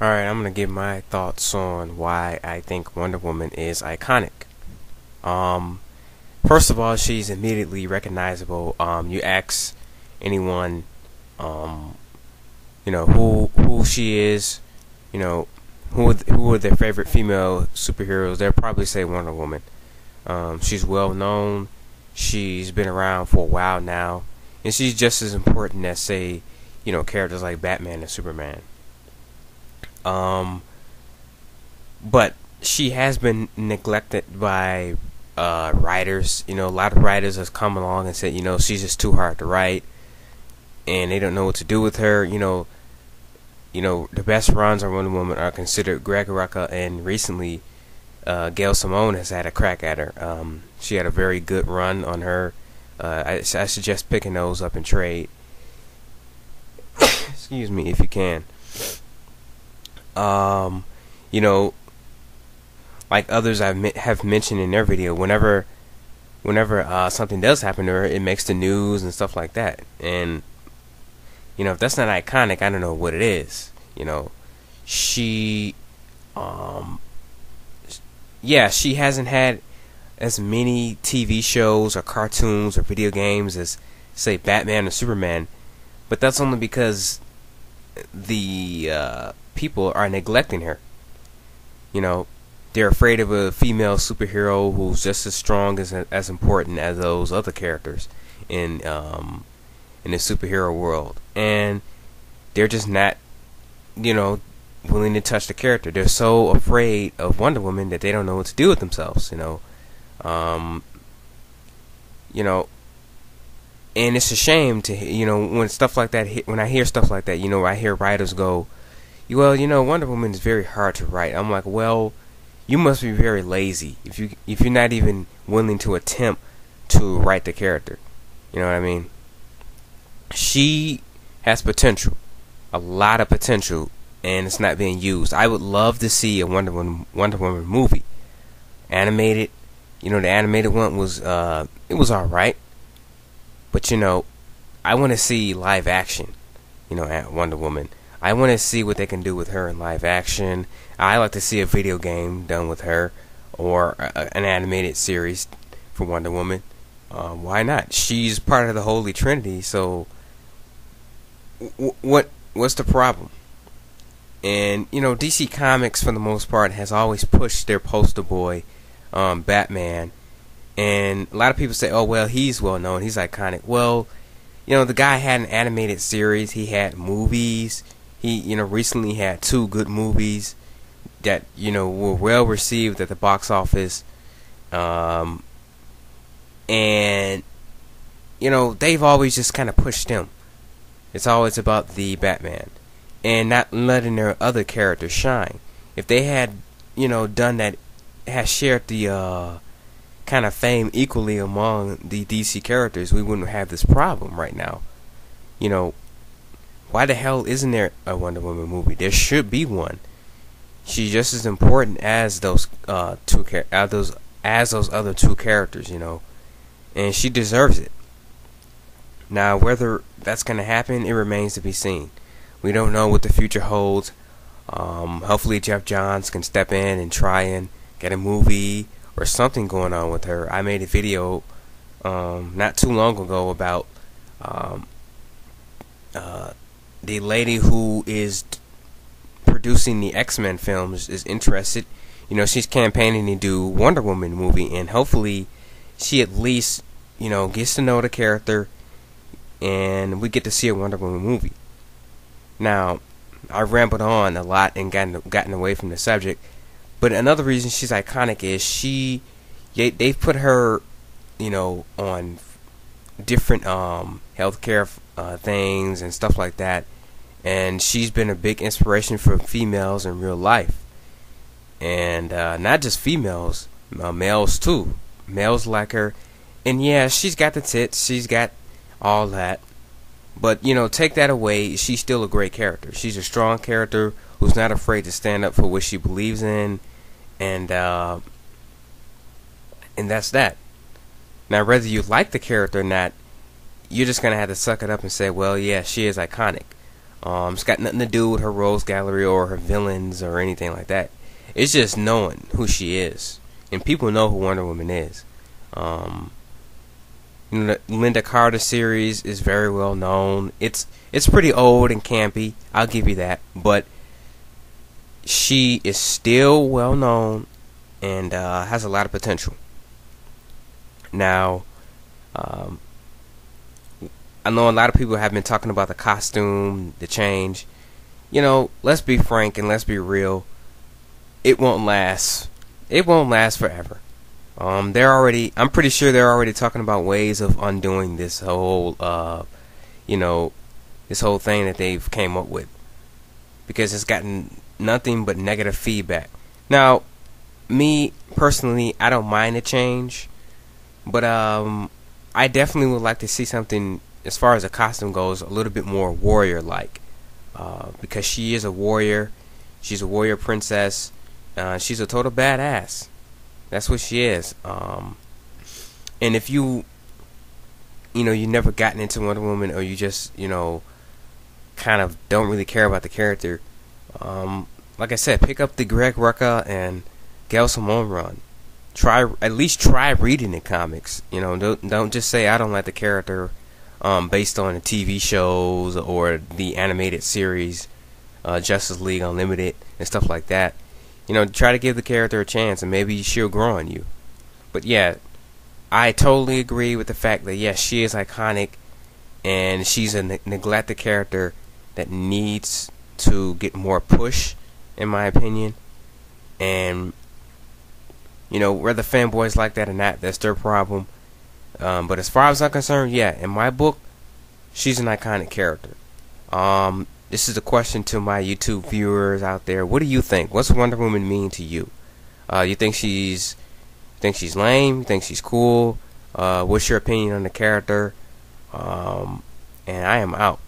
Alright, I'm gonna give my thoughts on why I think Wonder Woman is iconic. Um, First of all, she's immediately recognizable. You ask anyone, um, who she is, you know, who are their favorite female superheroes, they'll probably say Wonder Woman. She's well known. She's been around for a while now, and she's just as important as, say, characters like Batman and Superman. Um, but she has been neglected by writers. A lot of writers have come along and said, she's just too hard to write, and they don't know what to do with her. The best runs on Wonder Woman are considered Greg Rucka, and recently Gail Simone has had a crack at her. She had a very good run on her. I suggest picking those up in trade. Excuse me, if you can. Um, you know, like others have mentioned in their video, whenever something does happen to her, it makes the news and stuff like that. And if that's not iconic, I don't know what it is. She, um, yeah, she hasn't had as many TV shows or cartoons or video games as, say, Batman or Superman, but that's only because the people are neglecting her. They're afraid of a female superhero who's just as strong as important as those other characters in the superhero world, and they're just not, willing to touch the character. They're so afraid of Wonder Woman that they don't know what to do with themselves. Um, you know, and it's a shame to when stuff like that. When I hear stuff like that, I hear writers go, "Well, Wonder Woman is very hard to write." I'm like, well, you must be very lazy if you're not even willing to attempt to write the character. You know what I mean? She has potential, a lot of potential, and it's not being used. I would love to see a Wonder Woman movie, animated. The animated one was it was all right, but I want to see live action. At Wonder Woman. I want to see what they can do with her in live action. I like to see a video game done with her, or an animated series for Wonder Woman. Why not? She's part of the Holy Trinity, so what's the problem? And DC Comics, for the most part, has always pushed their poster boy, Batman. And a lot of people say, "Oh well, he's well known, he's iconic." Well, the guy had an animated series. He had movies. He recently had 2 good movies that were well received at the box office. And they've always just kind of pushed him. It's always about the Batman and not letting their other characters shine. If they had done that, had shared the kind of fame equally among the DC characters, we wouldn't have this problem right now. Why the hell isn't there a Wonder Woman movie? There should be one. She's just as important as those those other 2 characters, and she deserves it. Now, whether that's going to happen, it remains to be seen. We don't know what the future holds. Hopefully Jeff Johns can step in and try and get a movie or something going on with her. I made a video not too long ago about the lady who is producing the X-Men films is interested. She's campaigning to do Wonder Woman movie, and hopefully she at least gets to know the character, and we get to see a Wonder Woman movie. Now, I rambled on a lot and gotten away from the subject, but another reason she's iconic is they've put her, on different healthcare things and stuff like that, and she's been a big inspiration for females in real life, and not just females, males too. Males like her, and yeah, she's got the tits, she's got all that, but take that away, she's still a great character. She's a strong character who's not afraid to stand up for what she believes in, and that's that. Now, whether you like the character or not, you're just gonna have to suck it up and say, well, yeah, she is iconic. It's got nothing to do with her rogues gallery or her villains or anything like that. It's just knowing who she is, and people know who Wonder Woman is. Um, the Linda Carter series is very well known. It's pretty old and campy, I'll give you that, but she is still well known and has a lot of potential. Now, um, I know a lot of people have been talking about the costume, the change. Let's be frank and let's be real. It won't last. It won't last forever. I'm pretty sure they're already talking about ways of undoing this whole, this whole thing that they've came up with, because it's gotten nothing but negative feedback. Now, me personally, I don't mind the change, but I definitely would like to see something, as far as the costume goes, a little bit more warrior-like, because she is a warrior. She's a warrior princess. She's a total badass. That's what she is. And if you never gotten into Wonder Woman, or you just, kind of don't really care about the character, like I said, pick up the Greg Rucka and Gail Simone run. At least try reading the comics. Don't just say I don't like the character, based on the TV shows or the animated series, Justice League Unlimited and stuff like that. Try to give the character a chance, and maybe she'll grow on you. But yeah, I totally agree with the fact that yes, she is iconic, and she's a neglected character that needs to get more push, in my opinion. And whether fanboys like that or not, that's their problem. But as far as I'm concerned, yeah, in my book, she's an iconic character. This is a question to my YouTube viewers out there. What do you think? What's Wonder Woman mean to you? You think she's lame? You think she's cool? What's your opinion on the character? And I am out.